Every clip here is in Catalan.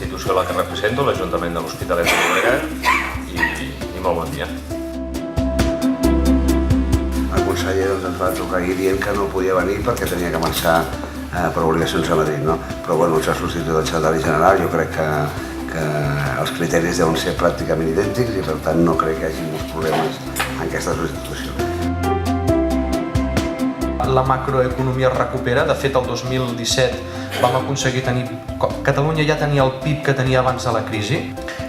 institució a la que represento, l'Ajuntament de l'Hospitalet de Llobregat, i molt bon dia. El conseller ens va trucar ahir dient que no podia venir perquè tenia que marxar per obligacions a Madrid, no? Però bueno, s'ha substituït el secretari general, jo crec que els criteris deuen ser pràcticament idèntics i per tant no crec que hi hagi molts problemes en aquesta substitució. La macroeconomia es recupera, de fet el 2017 vam aconseguir tenir... Catalunya ja tenia el PIB que tenia abans de la crisi.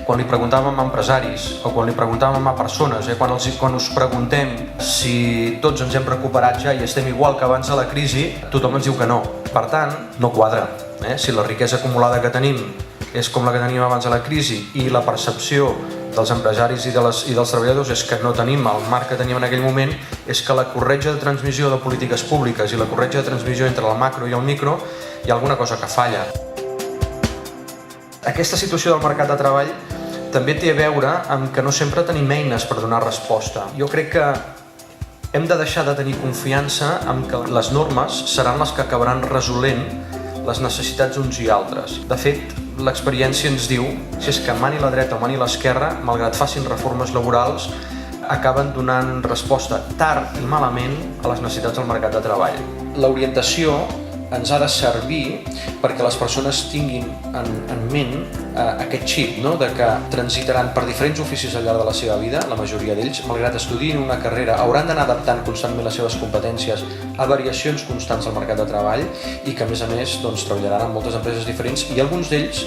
Quan li preguntàvem a empresaris o quan li preguntàvem a persones, quan us preguntem si tots ens hem recuperat ja i estem igual que abans de la crisi, tothom ens diu que no. Per tant, no quadra. Si la riquesa acumulada que tenim és com la que teníem abans de la crisi i la percepció dels empresaris i dels treballadors és que no tenim el marc que teníem en aquell moment, és que la corretja de transmissió de polítiques públiques i la corretja de transmissió entre el macro i el micro hi ha alguna cosa que falla. Aquesta situació del mercat de treball també té a veure amb que no sempre tenim eines per donar resposta. Jo crec que hem de deixar de tenir confiança en que les normes seran les que acabaran resolent les necessitats uns i altres. De fet, l'experiència ens diu si és que mani la dreta o mani l'esquerra, malgrat facin reformes laborals, acaben donant resposta tard i malament a les necessitats del mercat de treball. L'orientació ens ha de servir perquè les persones tinguin en ment aquest xip, de que transitaran per diferents oficis al llarg de la seva vida, la majoria d'ells, malgrat estudiïn una carrera, hauran d'anar adaptant constantment les seves competències a variacions constants al mercat de treball i que, a més, treballaran en moltes empreses diferents i alguns d'ells,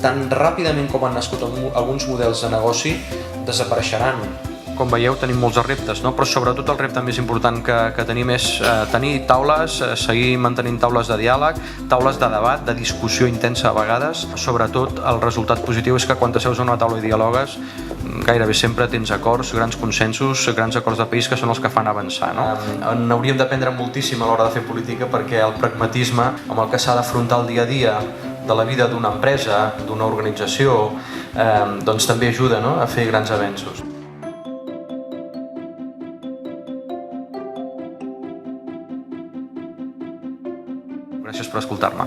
tan ràpidament com han nascut alguns models de negoci, desapareixeran. Com veieu, tenim molts reptes, però sobretot el repte més important que tenim és tenir taules, seguir mantenint taules de diàleg, taules de debat, de discussió intensa a vegades. Sobretot, el resultat positiu és que quan t'asseus a una taula i dialogues, gairebé sempre tens acords, grans consensos, grans acords de país que són els que fan avançar. N'hauríem d'aprendre moltíssim a l'hora de fer política perquè el pragmatisme amb el que s'ha d'afrontar el dia a dia de la vida d'una empresa, d'una organització, també ajuda a fer grans avenços. Gràcies per escoltar-me.